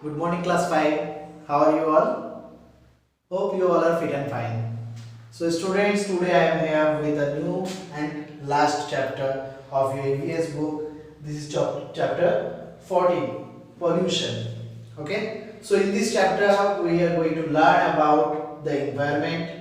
Good morning, class 5. How are you all? Hope you all are fit and fine. So, students, today I am here with a new and last chapter of your EVS book. This is chapter 14, pollution. Okay. So, in this chapter, we are going to learn about the environment,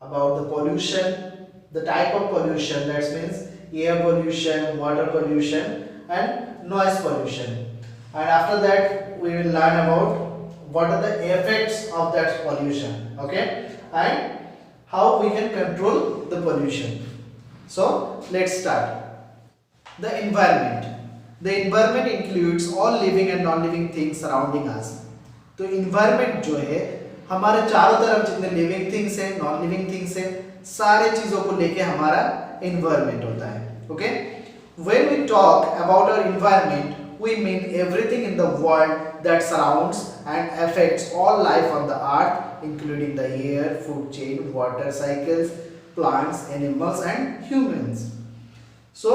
about the pollution, the type of pollution, that means air pollution, water pollution, and noise pollution. And after that, we will learn about what are the effects of that pollution, okay, and how we can control the pollution. So let's start. The environment includes all living and non-living things surrounding us. तो environment जो है हमारे चारों तरफ जितने living things है, non-living things है, सारे चीजों को लेके हमारा environment होता है. Okay? When we talk about our environment, we mean everything in the world that surrounds and affects all life on the earth, including the air, food chain, water cycles, plants, animals and humans. So,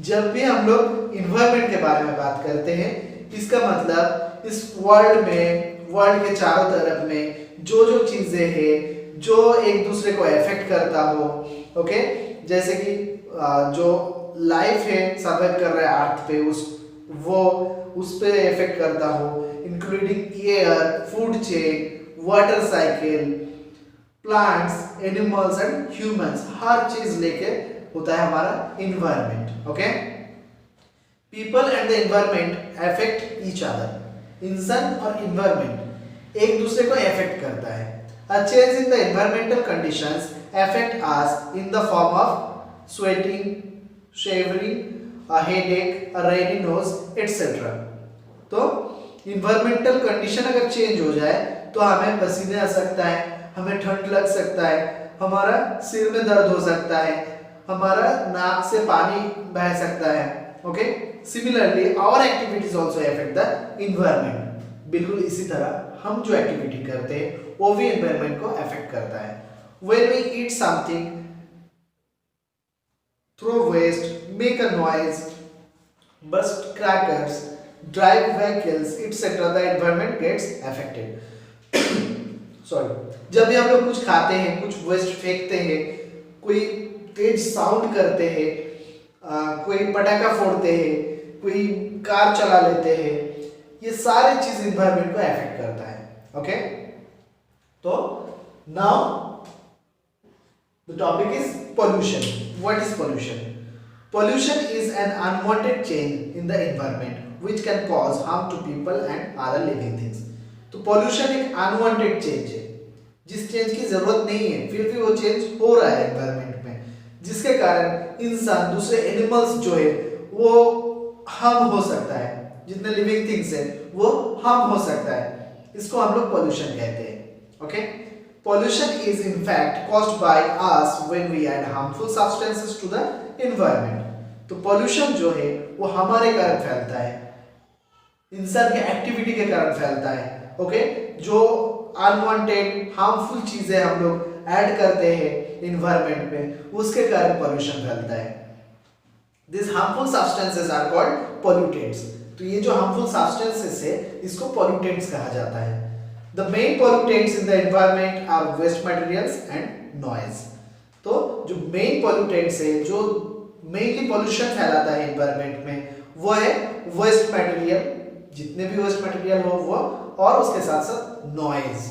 जब भी हम लोग environment के बारे में बात करते हैं, इसका मतलब इस वर्ल्ड में, वर्ल्ड के चारों तरफ में जो चीजें हैं, जो एक दूसरे को अफेक्ट करता हो, ओके, जैसे कि जो लाइफ है सर्वाइव कर रहा है अर्थ पे, उस पे इफेक्ट करता हो, including air, food chain, water cycle, plants, animals and humans, हर चीज लेके होता है हमारा environment. Okay, people and the environment affect each other. इंसान और इन्वायरमेंट एक दूसरे को अफेक्ट करता है. A change in the environmental conditions affect us in the form of sweating, shivering, a headache, a runny nose, etc. तो इन्वायरमेंटल कंडीशन अगर चेंज हो जाए तो हमें पसीने आ सकता है, हमें ठंड लग सकता है, हमारा सिर में दर्द हो सकता है, हमारा नाक से पानी बह सकता है. Okay, similarly our activities also affect the environment. बिल्कुल इसी तरह हम जो एक्टिविटी करते हैं वो भी इन्वायरमेंट को अफेक्ट करता है. When we eat something, throw waste, make a noise, burst crackers, drive vehicles, etc. the environment gets affected. Sorry. जब भी हम लोग कुछ खाते हैं, कुछ वेस्ट फेंकते हैं, कोई तेज साउंड करते हैं, कोई पटाखा फोड़ते हैं, कोई कार चला लेते हैं, ये सारी चीज इन्वायरमेंट को अफेक्ट करता है. ओके, तो now the topic is pollution. What is pollution? Pollution is an unwanted change in the environment which can cause harm to people and other living things. तो pollution एक unwanted change है, जिस change की जरूरत नहीं है फिर भी वो चेंज हो रहा है environment में, जिसके कारण इंसान, दूसरे एनिमल्स जो है वो हार्म हो सकता है, जितने लिविंग थिंग्स है वो हार्म हो सकता है. इसको हम लोग pollution कहते हैं. Okay, pollution is in fact caused by us when we add harmful substances to the environment. तो pollution जो है वो हमारे कारण फैलता है, इंसान के एक्टिविटी के कारण फैलता है. ओके, जो अनवांटेड हार्मफुल चीजें हम लोग ऐड करते हैं environment में, उसके कारण pollution फैलता है. These harmful substances are called pollutants. तो ये जो harmful substances है इसको pollutants कहा जाता है. The main pollutants in the environment are waste materials and noise. तो जो main pollutants है, जो mainly pollution फैलाता है environment में, वो है waste material, जितने भी waste material हो वो, और उसके साथ साथ noise.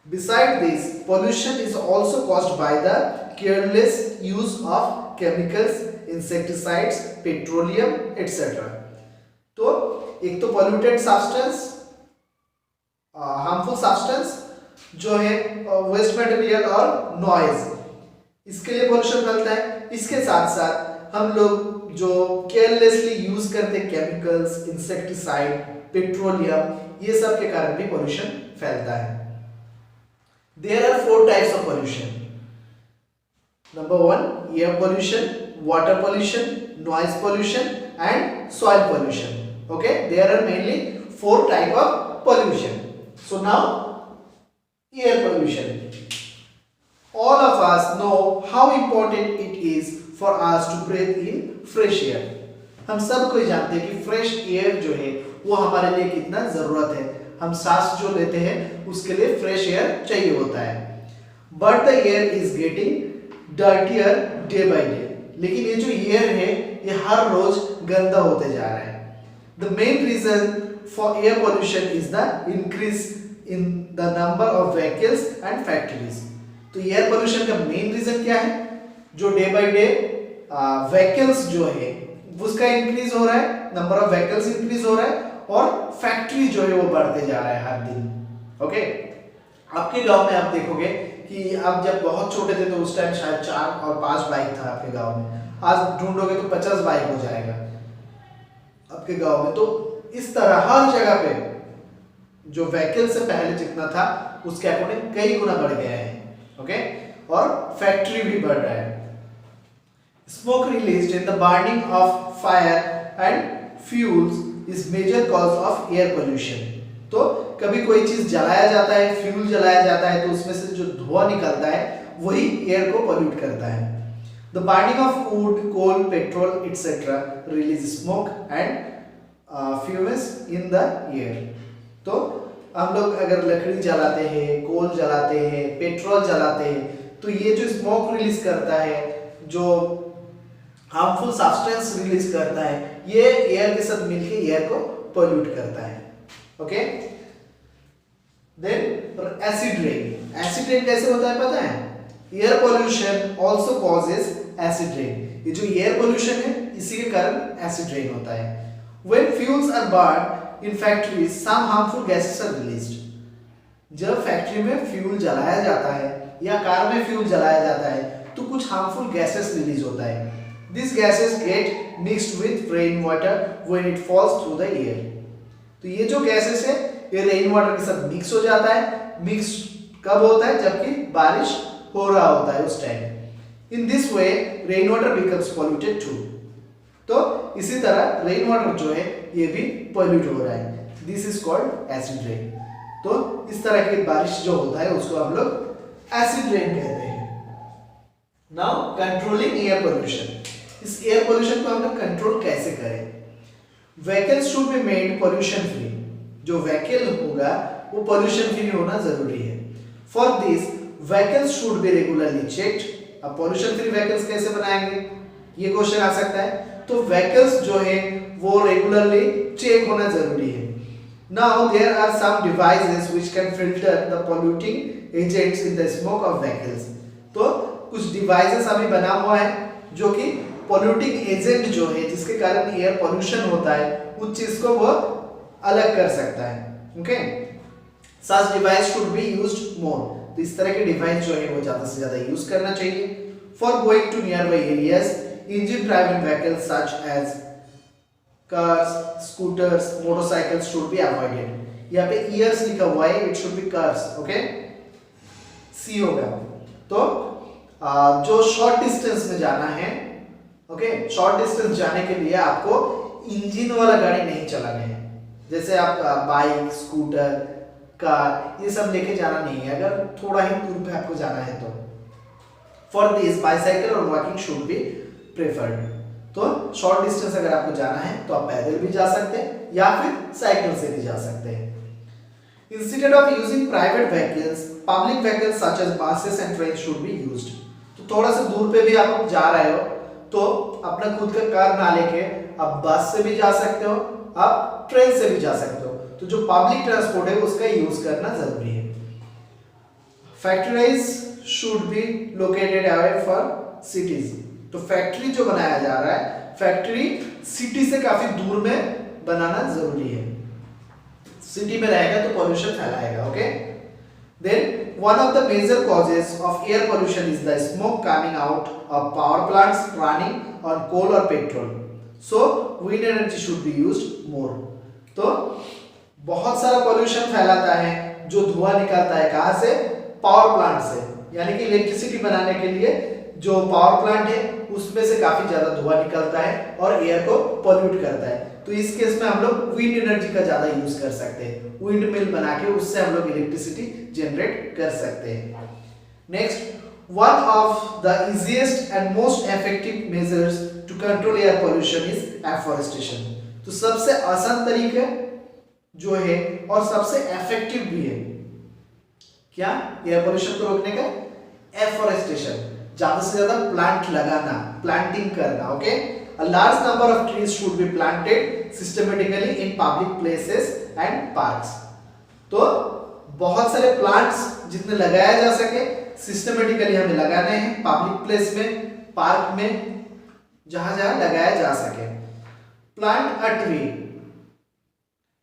Besides this, pollution is also caused by the careless use of chemicals, insecticides, petroleum, etc. तो एक तो pollutant substance, हार्मफुल सब्सटेंस जो है, वेस्ट मटेरियल और नॉइज, इसके लिए पोल्यूशन फैलता है. इसके साथ साथ हम लोग जो केयरलेसली यूज करते हैं केमिकल्स, इंसेक्टिसाइड, पेट्रोलियम, ये सब के कारण भी पोल्यूशन फैलता है. There are 4 types of pollution. Number 1 air pollution, water pollution, noise pollution and soil pollution. Okay, there are mainly 4 type of pollution. So now, air pollution. All of us know how important it is for us to breathe in fresh air. हम सब कोई जानते हैं कि fresh air जो है वो हमारे लिए कितना जरूरत है। हम सांस जो लेते हैं उसके लिए फ्रेश एयर चाहिए होता है। But the air is getting dirtier day by day, लेकिन ये जो एयर है ये हर रोज गंदा होते जा रहा है। The main reason for air pollution is the increase in the number of vehicles and factories. तो एयर पोल्यूशन का मेन रीजन क्या है? जो डे बाय डे व्हीकल्स जो है उसका इंक्रीज हो रहा है, नंबर ऑफ व्हीकल्स इंक्रीज हो रहा है, और फैक्ट्री जो है वो बढ़ते जा रहा है हर दिन। ओके, आपके गांव में आप देखोगे कि आप जब बहुत छोटे थे तो उस टाइम शायद 4 और 5 बाइक था आपके गांव में, आज ढूंढोगे तो 50 बाइक हो जाएगा आपके गांव में। तो इस तरह हर जगह पे जो व्हीकल से पहले जितना था उसके अकॉर्डिंग कई गुना बढ़ गया है। ओके, और फैक्ट्री भी बढ़ रहा है। Smoke released in the burning of fire and fuels is major cause of air pollution. तो कभी कोई चीज जलाया जाता है, फ्यूल जलाया जाता है, तो उसमें से जो धुआं निकलता है वही एयर को पोल्यूट करता है। The burning of wood, coal, petrol etcetera release smoke and fumes in the air. तो हम लोग अगर लकड़ी जलाते हैं, कोल जलाते हैं, पेट्रोल जलाते हैं, तो ये जो स्मोक रिलीज करता है, जो हार्मफुल सब्सटेंस रिलीज करता है, ये एयर के साथ मिलके एयर को पोल्यूट करता है। Okay, then acid rain. Acid rain कैसे होता है पता है? Air pollution also causes acid rain. ये जो एयर पोल्यूशन है इसी के कारण एसिड रेन होता है। When fuels are burned in factories some harmful gases are released. जब फैक्ट्री में फ्यूल जलाया जाता है या कार में फ्यूल जलाया जाता है तो कुछ हार्मफुल गैसेस रिलीज होता है। These gases get mixed with rain water when it falls through the air. तो ये जो गैसेस है ये रेन वाटर के साथ मिक्स हो जाता है। मिक्स कब होता है? जबकि बारिश हो रहा होता है उस time. In this way rain water becomes polluted too. तो इसी तरह रेन वाटर जो है ये भी पॉल्यूट हो रहा है। This is called acid rain. तो इस तरह की बारिश जो होता है उसको हम लोग एसिड रेन कहते हैं। Now controlling air pollution. इस एयर पोल्यूशन को हम लोग कंट्रोल कैसे करें? Vehicles should be made pollution free. जो व्हीकल होगा वो पोल्यूशन फ्री होना जरूरी है। For this vehicles should be regularly checked. अब पोल्यूशन फ्री व्हीकल्स कैसे बनाएंगे ये क्वेश्चन आ सकता है। तो व्हीकल्स जो है वो रेगुलरली चेक होना जरूरी है। Now there are some devices which can filter the polluting agents in the smoke of vehicles. तो कुछ डिवाइसेस अभी बना हुआ है जो कि पोल्यूटिंग एजेंट जो है जिसके कारण एयर पोल्यूशन होता है उस चीज को वो अलग कर सकता है। Okay, such device should be used मोर। तो इस तरह के डिवाइस जो है वो ज्यादा से ज्यादा यूज करना चाहिए। For going to nearby areas engine driven vehicles such as cars, scooters, motorcycles should be avoided. यहाँ पे ईयर्स लिखा हुआ है, it should be cars. Okay, C होगा। तो जो शॉर्ट डिस्टेंस में जाना है, ओके, शॉर्ट डिस्टेंस जाने के लिए आपको इंजन वाला गाड़ी नहीं चलाना है। जैसे आप बाइक, स्कूटर, कार ये सब लेके जाना नहीं है अगर थोड़ा ही दूर पे आपको जाना है तो। फॉर दिस बाइसाइकिल और वॉकिंग शुड बी प्रेफर्ड। तो शॉर्ट डिस्टेंस अगर आपको जाना है तो आप पैदल भी जा सकते हैं या फिर साइकिल से भी जा सकते हैं। Instead of using private vehicles, public vehicles such as buses and train should be used. तो थोड़ा सा दूर पे भी आप जा रहे हो तो अपना खुद का कार ना लेके आप बस से भी जा सकते हो, आप ट्रेन से भी जा सकते हो। तो जो पब्लिक ट्रांसपोर्ट है उसका यूज करना जरूरी है। Factories should be located away for cities. तो फैक्ट्री जो बनाया जा रहा है, फैक्ट्री सिटी से काफी दूर में बनाना जरूरी है। सिटी में रहेगा तो पॉल्यूशन फैलाएगा। Okay, then one of the major causes of air pollution is the smoke coming out of power plants running on coal or petrol. So wind energy should be used more. तो बहुत सारा pollution फैलाता है जो धुआं निकलता है कहाँ से? पावर प्लांट से। यानी कि इलेक्ट्रिसिटी बनाने के लिए जो पावर प्लांट है उसमें से काफी ज्यादा धुआं निकलता है और एयर को पोल्यूट करता है। तो इस केस में हम लोग विंड एनर्जी का ज्यादा यूज कर सकते हैं। विंड मिल बना के उससे हम लोग इलेक्ट्रिसिटी जनरेट कर सकते हैं। Next, one of the easiest and most effective measures to control air pollution is afforestation. तो सबसे आसान तरीका जो है और सबसे इफेक्टिव भी है क्या एयर पोल्यूशन को रोकने का, एफोरेस्टेशन, ज्यादा से ज्यादा प्लांट लगाना, प्लांटिंग करना। Okay, a large number of trees should be planted systematically in public places and parks। तो बहुत सारे प्लांट्स जितने लगाया जा सके सिस्टमेटिकली हमें लगाने हैं, पब्लिक प्लेस में, पार्क में, जहां जहां लगाया जा सके। Plant a tree,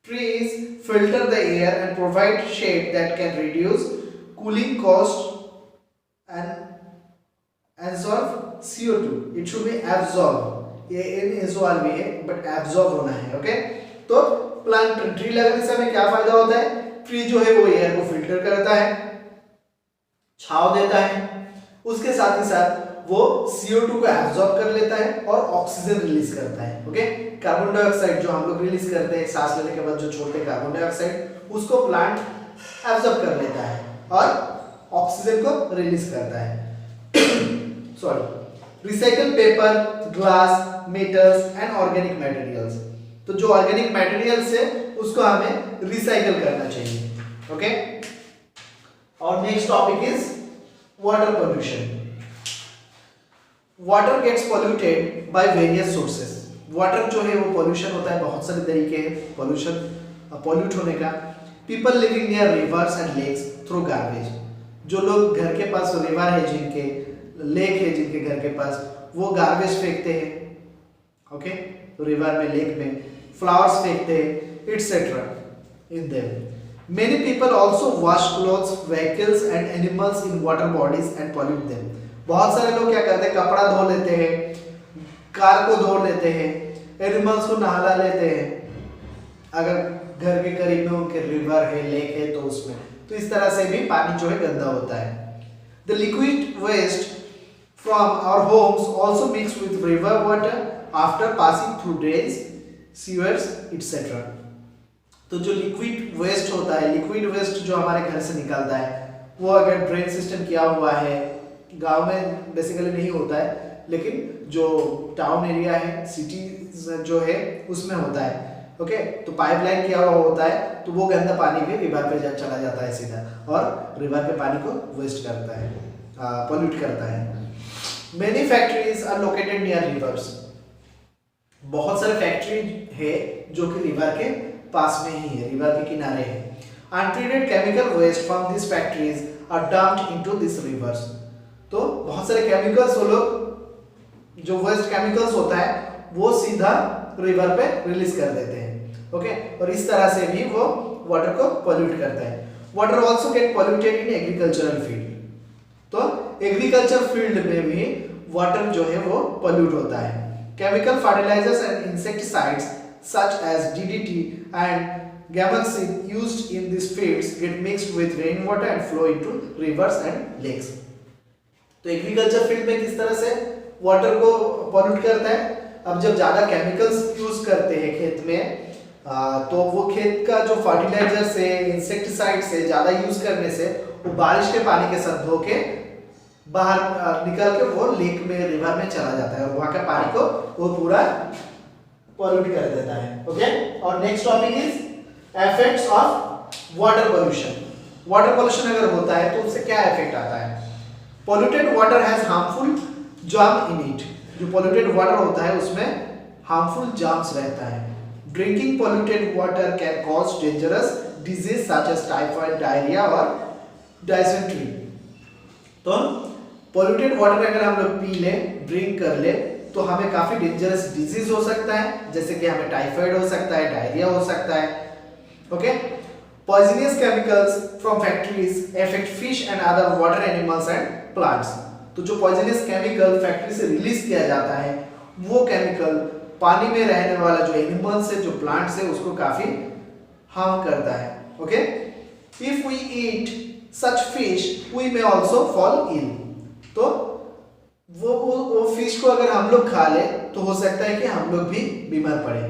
trees filter the air and provide shade that can reduce cooling cost and absorb CO2। it should be absorb, ये NSORB है बट absorb होना है। ओके, तो प्लांट ट्री लगाने से हमें क्या फायदा होता है, ट्री जो है वो एयर को फिल्टर करता है, छांव देता है, उसके साथ ही साथ वो CO2 को एब्जॉर्ब कर लेता है और ऑक्सीजन रिलीज करता है। ओके, कार्बन डाइऑक्साइड जो हम लोग रिलीज करते हैं सांस लेने के बाद, जो छोड़ते हैं कार्बन डाइऑक्साइड, उसको प्लांट एब्जॉर्ब कर लेता है और ऑक्सीजन को रिलीज करता है। Sorry, recycle paper, glass, metals and organic materials. तो जो ऑर्गेनिक मटेरियल्स है उसको हमें रिसाइकल करना चाहिए। ओके, और next topic is water pollution. Water gets polluted by various sources. Water जो है वो पोल्यूशन होता है, बहुत सारे तरीके हैं पोल्यूशन पॉल्यूट होने का। People living near rivers and lakes throw garbage. जो लोग घर के पास रिवर है जिनके, लेक है जिनके घर के पास, वो गार्बेज फेंकते हैं। ओके, तो रिवर में, लेक में फ्लावर्स फेंकते हैं etcetera in them. Many people also wash clothes, vehicles and animals in water bodies and pollute them. बहुत सारे लोग क्या करते हैं, कपड़ा धो लेते हैं, कार को धो लेते हैं, एनिमल्स को नहला लेते हैं अगर घर के करीब में उनके रिवर है, लेक है तो उसमें। तो इस तरह से भी पानी जो है गंदा होता है। The liquid waste from our homes also mix with river water after passing through drains, sewers etcetera. तो जो लिक्विड वेस्ट होता है, लिक्विड वेस्ट जो हमारे घर से निकलता है, वो अगर ड्रेन सिस्टम किया हुआ है, गांव में बेसिकली नहीं होता है लेकिन जो टाउन एरिया है, सिटी जो है उसमें होता है। ओके, तो पाइपलाइन किया हुआ होता है तो वो गंदा पानी भी रिवर पे चला जाता है सीधा और रिवर के पानी को वेस्ट करता है, पोल्यूट करता है। Many factories are located near rivers. बहुत सारे फैक्ट्री है जो कि रिवर के पास में ही है, रिवर के किनारे है। Untreated chemical waste from this factories are dumped into this rivers. तो बहुत सारे केमिकल्स, वो लोग जो वेस्ट केमिकल्स होता है वो सीधा रिवर पे रिलीज कर देते हैं। ओके, और इस तरह से भी वो वाटर को पोल्यूट करता है। Water also get polluted in agricultural field. तो एग्रीकल्चर फील्ड में भी वाटर जो है वो पोल्यूट होता है। Chemical fertilisers and insecticides such as DDT and gammexane used in this fields get mixed with rain water and flow into rivers and lakes. तो agriculture field में किस तरह से वाटर को पॉल्यूट करता है। अब जब ज्यादा केमिकल्स यूज करते हैं खेत में, तो वो खेत का जो फर्टिलाइजर से, इंसेक्टिसाइड से ज्यादा यूज करने से वो बारिश के पानी के साथ धो के बाहर निकल के वो लेक में, रिवर में चला जाता है और वहां के पानी को वो पूरा पॉल्यूट कर देता है। ओके, और next topic is effects of water pollution. Water pollution अगर होता है तो उससे क्या इफेक्ट आता है। Polluted water has harmful germ in it. जो पॉल्यूटेड वाटर होता है उसमें हार्मफुल जर्म्स रहता है। Drinking polluted water can cause dangerous disease such as typhoid, diarrhoea और डायसेंट्री। तो पॉल्यूटेड वाटर अगर हम लोग पी ले, ड्रिंक कर ले, तो हमें काफी डेंजरस डिजीज हो सकता है, जैसे कि हमें टाइफाइड हो सकता है, डायरिया हो सकता है। Okay, poisonous chemicals from factories affect fish and other water animals and plants. तो जो पॉइजनस केमिकल फैक्ट्री से रिलीज किया जाता है, वो केमिकल पानी में रहने वाला जो एनिमल्स है, जो प्लांट्स है, उसको काफी हार्म करता है। Okay, if we eat such fish we may also fall ill. तो वो फिश को अगर हम लोग खा ले तो हो सकता है कि हम लोग भी बीमार पड़े।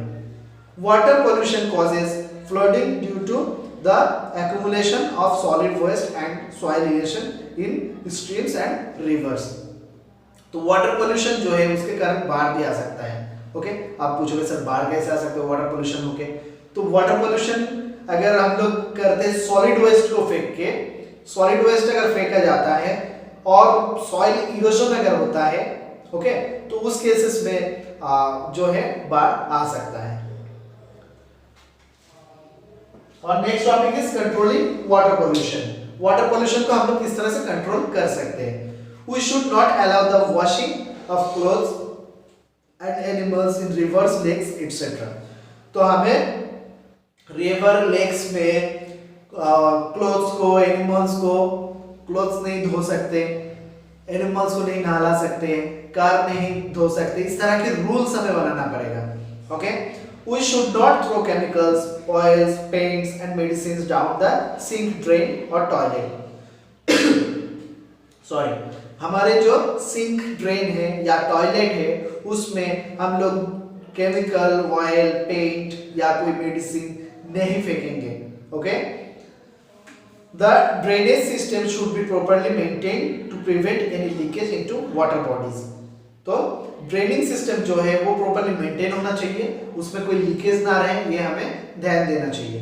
Water pollution causes flooding due to the accumulation of solid waste and soil erosion in streams and rivers। तो वाटर पोल्यूशन जो है उसके कारण बाढ़ भी आ सकता है। ओके, आप पूछोगे सर बाढ़ कैसे आ सकते हो वाटर पोल्यूशन होके। तो वाटर पोल्यूशन अगर हम लोग करते हैं सॉलिड वेस्ट को फेंक के, सॉलिड वेस्ट अगर फेंका जाता है और सॉइल इरोजन अगर होता है, ओके, तो उस केसेस में जो है बाढ़ आ सकता है। और next topic is controlling water pollution. Water pollution को हम लोग किस तरह से कंट्रोल कर सकते हैं? We should not allow the washing of clothes and animals in rivers, lakes etcetera. तो हमें रिवर, लेक्स में क्लोथ्स को, एनिमल्स को, क्लोथ्स नहीं धो सकते, एनिमल्स को नहीं नहला सकते, कार नहीं धो सकते, इस तरह के रूल्स हमें बनाना पड़ेगा। Okay, we should not throw chemicals, oils, paints and medicine down the sink, drain और टॉयलेट। सॉरी, हमारे जो सिंक, ड्रेन है या टॉयलेट है उसमें हम लोग केमिकल, ऑयल, पेंट या कोई मेडिसिन नहीं फेंकेंगे। Okay, the drainage system should be properly maintained to prevent any leakage into water bodies. तो ड्रेनिंग सिस्टम जो है वो प्रॉपर्ली मेंटेन होना चाहिए, उसमें कोई लीकेज ना रहे, ये हमें ध्यान देना चाहिए।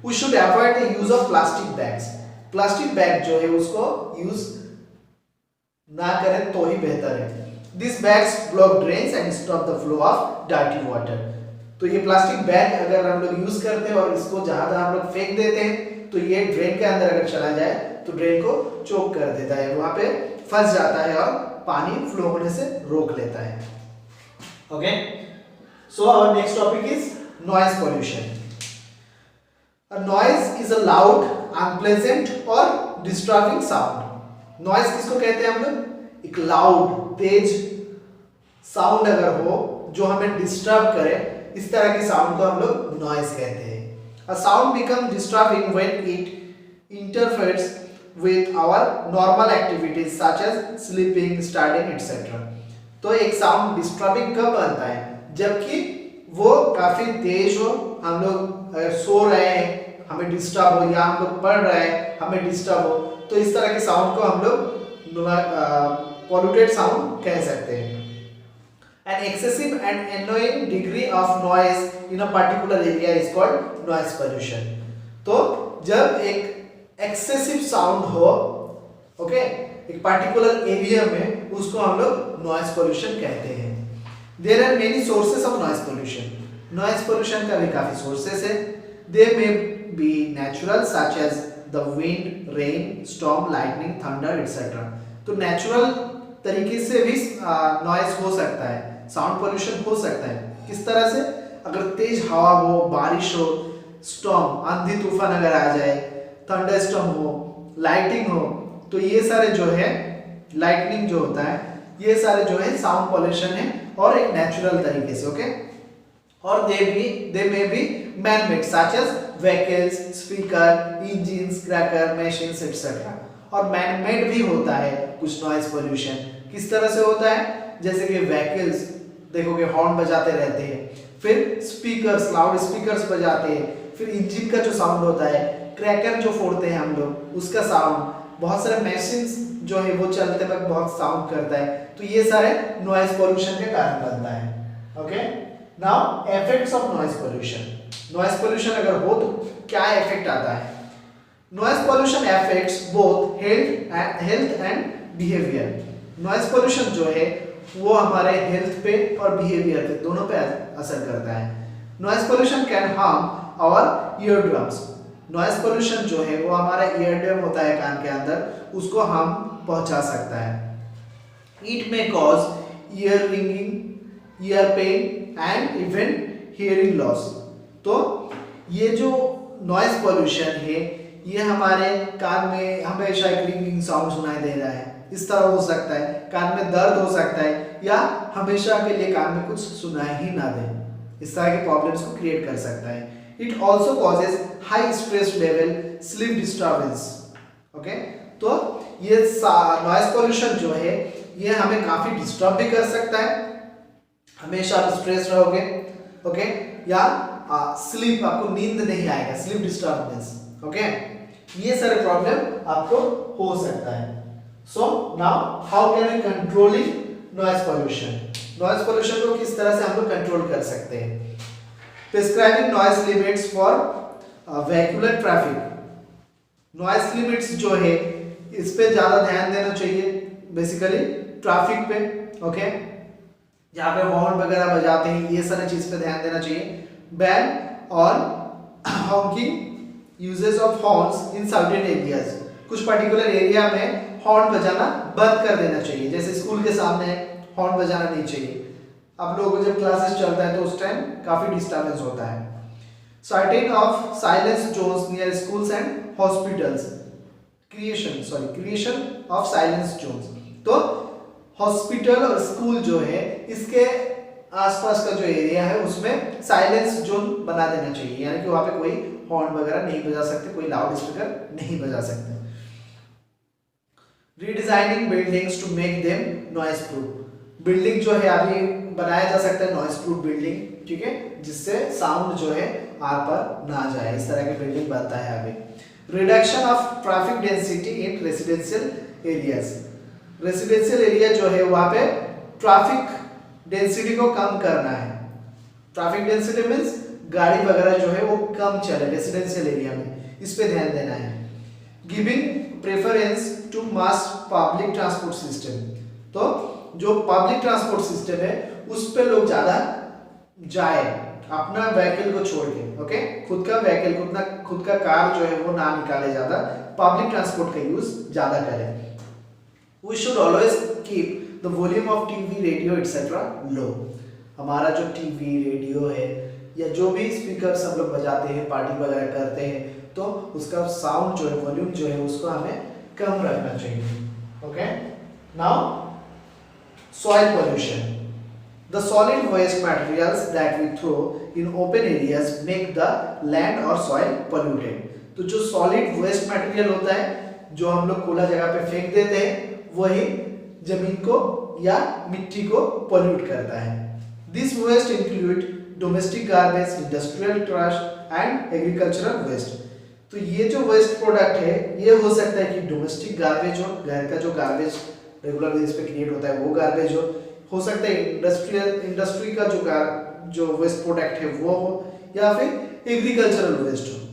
We should avoid the use of plastic bags. Plastic bag जो है उसको यूज ना करें तो ही बेहतर है। This bags block drains and stop the flow of dirty water. तो ये प्लास्टिक बैग अगर हम लोग यूज करते हैं और इसको जहां तहां हम लोग फेंक देते हैं तो ये ड्रेन के अंदर अगर चला जाए तो ड्रेन को चोक कर देता है, वहां पे फंस जाता है और पानी फ्लो होने से रोक लेता है। Okay, so our next topic is noise pollution. A noise is a loud, unpleasant और डिस्टर्बिंग साउंड। नॉइज किसको कहते हैं हम लोग? एक लाउड, तेज साउंड अगर हो जो हमें डिस्टर्ब करे, इस तरह के साउंड को हम लोग नॉइज कहते हैं। A sound becomes disturbing when it interferes with our normal activities such as sleeping, studying, etc. तो एक साउंड डिस्टर्बिंग कब बनता है? जबकि वो काफी तेज हो, हम लोग सो रहे हैं हमें डिस्टर्ब हो, या हम लोग पढ़ रहे हैं हमें डिस्टर्ब हो, तो इस तरह के साउंड को हम लोग पॉल्यूटेड साउंड कह सकते हैं। An excessive and annoying degree of noise in a particular area is called noise pollution. तो जब एक excessive sound हो, ओके, एक particular area में, उसको हम लोग noise pollution कहते हैं। There are many sources of noise pollution. Noise pollution का भी काफी sources है। They may be natural such as the wind, rain, storm, lightning, thunder, etc. तो natural तरीके से भी noise हो सकता है, साउंड पोल्यूशन हो सकता है। किस तरह से? अगर तेज हवा हो, बारिश हो, स्टॉर्म, आंधी तूफान अगर आ जाए, थंडर स्टॉर्म हो, लाइटिंग हो, तो ये सारे जो है, लाइटनिंग जो होता है, ये सारे जो है साउंड पोल्यूशन है और एक नेचुरल तरीके से। ओके, और they may be man made such as vehicles, speaker, engines, cracker, machines etcetera. और मैन मेड भी होता है कुछ नॉइज पोल्यूशन। किस तरह से होता है? जैसे कि व्हीकल्स देखोगे हॉर्न बजाते रहते हैं, फिर स्पीकर्स, लाउड स्पीकर्स बजाते हैं, फिर इंजन का जो साउंड होता है, क्रैकर जो फोड़ते हैं हम लोग उसका साउंड, बहुत सारे मशीन्स जो है वो चलते वक्त बहुत साउंड करता है, तो ये सारे नॉइज पोल्यूशन के कारण बनता है। Okay, now effects of noise pollution. Noise pollution अगर हो तो क्या इफेक्ट आता है? Noise pollution affects both health and behaviour. Noise pollution जो है वो हमारे हेल्थ पे और बिहेवियर पे दोनों पे असर करता है। Noise pollution can harm our ear drums. Noise pollution जो है वो हमारा ईयर ड्रम होता है कान के अंदर, उसको हार्म पहुंचा सकता है। It may cause ear ringing, ear pain and even hearing loss. तो ये जो नॉइज पोल्यूशन है ये हमारे कान में हमेशा एक रिंगिंग साउंड सुनाई दे रहा है, इस तरह हो सकता है, कान में दर्द हो सकता है, या हमेशा के लिए कान में कुछ सुनाई ही ना दे, इस तरह के प्रॉब्लम्स को क्रिएट कर सकता है। It also causes high stress level, sleep disturbance. Okay, तो ये नॉइज पोल्यूशन जो है ये हमें काफी डिस्टर्ब भी कर सकता है, हमेशा आप स्ट्रेस रहोगे, ओके, या स्लीप, आपको नींद नहीं आएगा, स्लीप डिस्टर्बेंस। ओके, ये सारे प्रॉब्लम आपको हो सकता है। So now how can we controlling noise pollution? Noise pollution को किस तरह से हम लोग कंट्रोल कर सकते हैं? Prescribing noise limits for vehicular traffic, noise limits जो है इस पे ज़्यादा ध्यान देना चाहिए, बेसिकली ट्रैफिक पे। ओके, जहाँ पे हॉर्न वगैरह बजाते हैं ये सारी चीज़ पे ध्यान देना चाहिए। Ban on Hawking uses of horns in certain areas, कुछ पर्टिकुलर एरिया में हॉर्न बजाना बंद कर देना चाहिए, जैसे स्कूल के सामने हॉर्न बजाना नहीं चाहिए। आप लोगों को जब क्लासेस चलता है तो उस टाइम काफ़ी डिस्टर्बेंस होता है। Certain of silence zones near schools and hospitals, creation of silence zones, तो हॉस्पिटल और स्कूल जो है इसके आसपास का जो एरिया है उसमें साइलेंस जोन बना देना चाहिए, यानी कि वहां पे कोई हॉर्न वगैरह नहीं बजा सकते, कोई लाउड स्पीकर नहीं बजा सकते। Redesigning buildings to make them noise proof, building जो है अभी बनाया जा सकता है नॉइस प्रूफ बिल्डिंग, ठीक है, जिससे साउंड जो है आर पर ना जाए, इस तरह की बिल्डिंग बनता है अभी। Reduction of traffic density in residential areas, residential area जो है वहां पे ट्रैफिक डेंसिटी को कम करना है। ट्रैफिक डेंसिटी मींस गाड़ी वगैरह जो है वो कम चले रेसिडेंशियल एरिया में, इस पे ध्यान देना है। Giving preference to mass public transport system, तो जो पब्लिक ट्रांसपोर्ट सिस्टम है उस पे लोग ज्यादा जाए, अपना व्हीकल को छोड़ के। ओके, खुद का व्हीकल, खुद का कार जो है वो ना निकाले, ज्यादा पब्लिक ट्रांसपोर्ट का यूज ज्यादा करें। We should always keep the volume of TV, radio, etc. low. हमारा जो टीवी, रेडियो है या जो भी स्पीकर्स हम लोग बजाते हैं, पार्टी वगैरह करते हैं, तो उसका साउंड जो है, वॉल्यूम जो है उसको हमें कम रखना चाहिए। Okay, now soil pollution, the solid waste materials that we throw in open areas make the land or soil polluted. तो जो सॉलिड वेस्ट मटेरियल होता है जो हम लोग खुला जगह पे फेंक देते हैं वही जमीन को या मिट्टी को पोल्यूट करता है। This waste include domestic garbage, industrial trash and agricultural waste. तो ये जो वेस्ट प्रोडक्ट है ये हो सकता है कि डोमेस्टिक गार्बेज हो, घर का जो गार्बेज रेगुलर बेसिस पे क्रिएट होता है वो गार्बेज हो सकता है इंडस्ट्री का जो वेस्ट प्रोडक्ट है वो हो, या फिर एग्रीकल्चरल वेस्ट हो।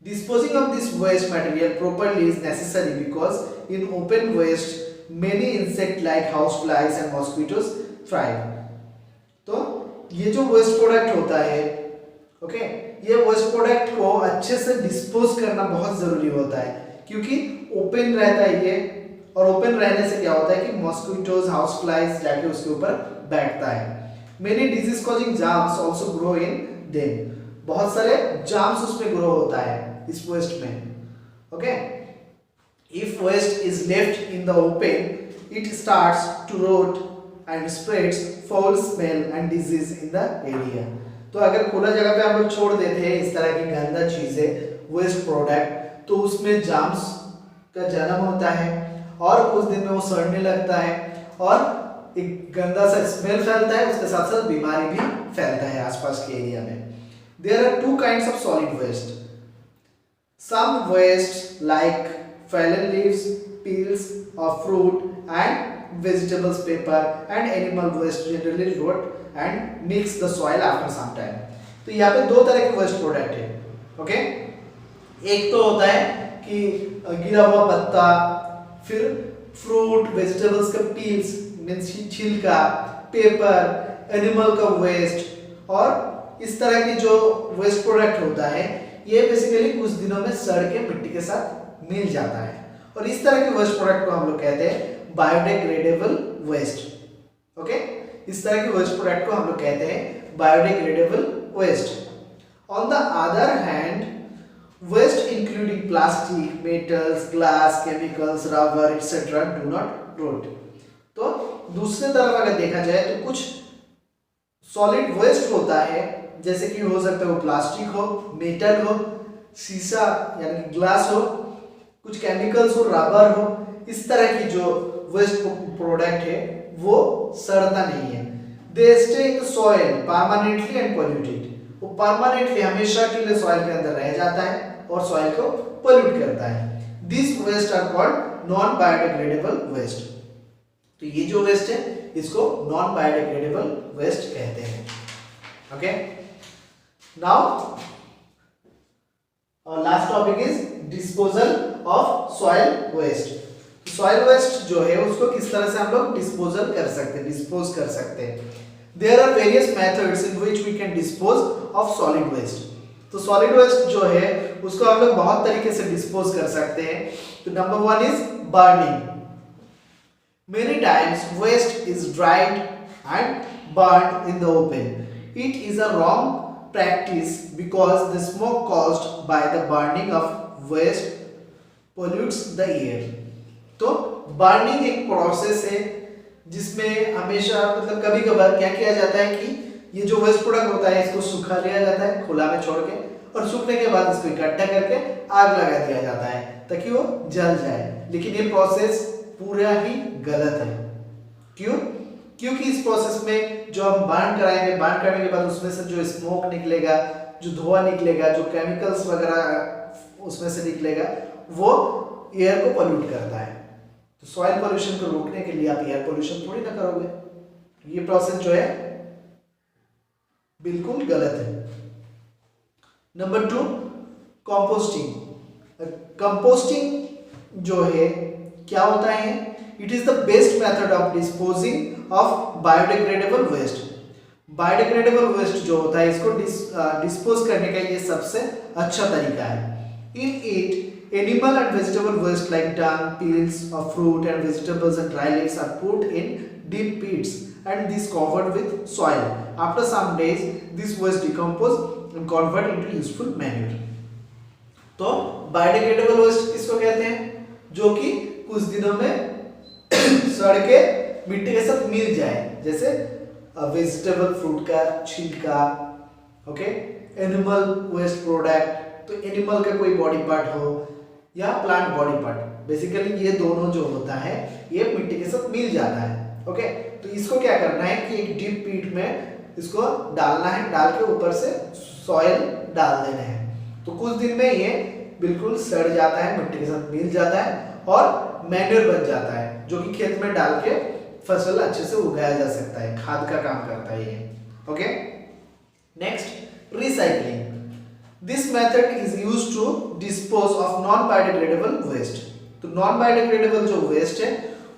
Disposing of this waste material properly is necessary because in open waste many insects like houseflies and mosquitoes thrive. तो ये जो वेस्ट प्रोडक्ट होता है, ओके, ये वेस्ट प्रोडक्ट को अच्छे से डिस्पोज करना बहुत जरूरी होता है, क्योंकि ओपन रहता है ये, और ओपन रहने से क्या होता है कि मॉस्किटोज, हाउस फ्लाइज जाके उसके ऊपर बैठता है। Many disease causing germs also grow in them, बहुत सारे जार्म्स उसमें ग्रो होता है इस वेस्ट में। Okay, if waste is left in the open it starts to rot and spreads foul smell and disease in the area. तो अगर खुला जगह पे हम लोग छोड़ देते हैं इस तरह की गंदा चीजें, वेस्ट प्रोडक्ट, तो उसमें जार्म्स का जन्म होता है और कुछ दिन में वो सड़ने लगता है और एक गंदा सा स्मेल फैलता है, उसके साथ साथ बीमारी भी फैलता है आसपास के एरिया में। There are two kinds of solid waste, some waste like fallen leaves, peels of fruit and vegetables, paper and animal waste generally rot and mix the soil after some time. तो यहाँ पे दो तरह के waste product है। Okay, एक तो होता है कि गिरा हुआ पत्ता, फिर फ्रूट, वेजिटेबल्स का पील्स मींस छिलका, पेपर, एनिमल का वेस्ट, और इस तरह की जो वेस्ट प्रोडक्ट होता है ये बेसिकली कुछ दिनों में सड़ के मिट्टी के साथ मिल जाता है, और इस तरह के वेस्ट प्रोडक्ट को हम लोग कहते हैं बायोडिग्रेडेबल वेस्ट। ओके, इस तरह के वेस्ट प्रोडक्ट को हम लोग कहते हैं biodegradable waste. On the other hand waste including plastic, metals, glass, chemicals, rubber etcetera do not rot. तो दूसरे तरफ अगर देखा जाए तो कुछ सॉलिड वेस्ट होता है, जैसे कि हो सकता है वो प्लास्टिक हो, मेटल हो, शीशा यानी कि ग्लास हो, कुछ केमिकल्स हो, रबर हो, इस तरह की जो वेस्ट प्रोडक्ट है वो सड़ता नहीं है। They stay in the soil permanently and polluted, वो परमानेंटली हमेशा के लिए सॉइल के अंदर रह जाता है और सॉइल को पोल्यूट करता है। This waste are called non biodegradable waste. तो ये जो वेस्ट है इसको नॉन बायोडिग्रेडेबल वेस्ट कहते हैं। ओके, नाउ और last topic is disposal of soil waste. Soil waste जो है उसको किस तरह से हम लोग डिस्पोजल कर सकते हैं, डिस्पोज कर सकते हैं। There are various methods in which we can dispose of solid waste. तो सॉलिड वेस्ट जो है उसको हम लोग बहुत तरीके से डिस्पोज कर सकते हैं। तो number 1 is burning. Many times waste is dried and burned in the open. It is a wrong practice because the smoke caused by the burning of waste pollutes the air. तो burning एक process है जिसमें हमेशा मतलब कभी कभार क्या किया जाता है कि ये जो वेस्ट प्रोडक्ट होता है इसको सुखा लिया जाता है खुला में छोड़ के, और सूखने के बाद इसको इकट्ठा करके आग लगा दिया जाता है ताकि वो जल जाए। लेकिन ये प्रोसेस पूरा ही गलत है। क्यों? क्योंकि इस प्रोसेस में जो हम बर्न कराएंगे, बर्न करने के बाद उसमें से जो स्मोक निकलेगा, जो धुआं निकलेगा, जो केमिकल्स वगैरह उसमें से निकलेगा, वो एयर को पोल्यूट करता है। तो सॉइल पोल्यूशन को रोकने के लिए आप एयर पोल्यूशन थोड़ी ना करोगे। ये प्रोसेस जो है बिल्कुल गलत है। Number 2, composting. कंपोस्टिंग जो है क्या होता है? It is the best method of disposing of biodegradable waste. Biodegradable waste जो होता है इसको डिस्पोज करने का ये सबसे अच्छा तरीका है। In it animal and vegetable waste like dung, peels of fruit and vegetables and dry leaves are put in deep pits and this covered with soil. After some days this waste decompose and convert into useful manure. तो biodegradable waste किसको कहते हैं? जो कि कुछ दिनों में सड़ के मिट्टी के साथ मिल जाए, जैसे वेजिटेबल फ्रूट का छिलका, ओके, एनिमल वेस्ट प्रोडक्ट, तो एनिमल का कोई बॉडी पार्ट हो या प्लांट बॉडी पार्ट, बेसिकली ये दोनों जो होता है ये मिट्टी के साथ मिल जाता है। ओके, तो इसको क्या करना है कि एक डीप पीट में इसको डालना है, डाल के ऊपर से सॉइल डाल देना है। तो कुछ दिन में ये बिल्कुल सड़ जाता है, मिट्टी के साथ मिल जाता है और मैन्योर बन जाता है, जो कि खेत में डाल के फसल अच्छे से उगाया जा सकता है, खाद का काम करता है ये। Okay, next, recycling. This method is used to dispose of non biodegradable waste. तो नॉन बायोडिग्रेडेबल जो वेस्ट है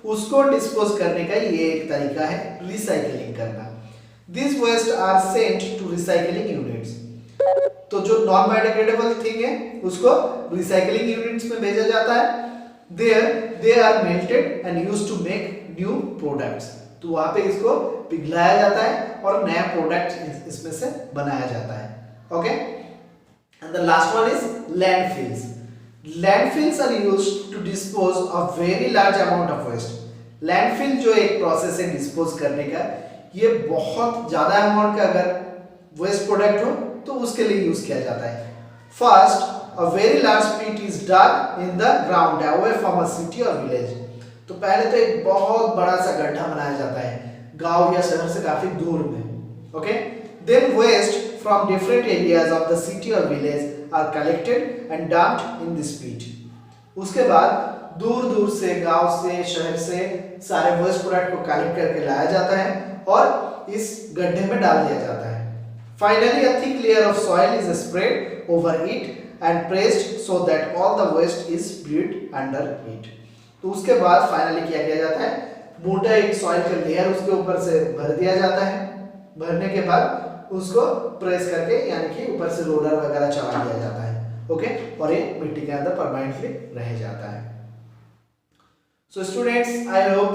उसको डिस्पोज करने का ये एक तरीका है रिसाइकलिंग करना। This waste are sent to recycling units. तो जो नॉन बायोडिग्रेडेबल थिंग है उसको रिसाइकलिंग यूनिट्स में भेजा जाता है। There they are melted and used to make new products. तो वहां पे इसको पिघलाया जाता है और नया प्रोडक्ट इसमें से बनाया जाता है। Okay, and the last one is landfills. Landfills are used to dispose of very large amount of waste. Landfill जो एक प्रोसेस है डिस्पोज करने का, ये बहुत ज्यादा अमाउंट का अगर वेस्ट प्रोडक्ट हो तो उसके लिए यूज किया जाता है। First, a very large pit is dug in the ground away from a city or village. तो पहले तो एक बहुत बड़ा सा गड्ढा बनाया जाता है गांव या शहर से काफी दूर में। Okay, then waste from different areas of the city or village are collected and dumped in this pit. उसके बाद दूर दूर से, गांव से, शहर से सारे वेस्ट प्रोडक्ट को कलेक्ट करके लाया जाता है और इस गड्ढे में डाल दिया जाता है। Finally, a thick layer of soil is spread over it and pressed so that all the waste is buried under it. तो उसके बाद फाइनली क्या किया जाता है, मोटा एक सॉइल का लेयर उसके ऊपर से भर दिया जाता है। भरने के बाद उसको प्रेस करके यानी कि ऊपर से रोलर वगैरह चला दिया जाता है। ओके, और ये मिट्टी के अंदर परमानेंटली रह जाता है। So students, I hope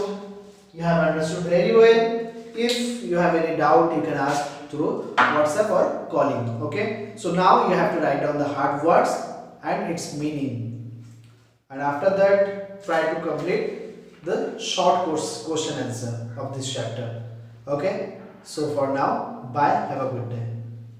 you have understood very well. If you have any doubt you can ask through WhatsApp or calling. Okay, so now you have to write down the hard words and its meaning, and after that try to complete the short question answer of this chapter. Okay, so for now, bye, have a good day.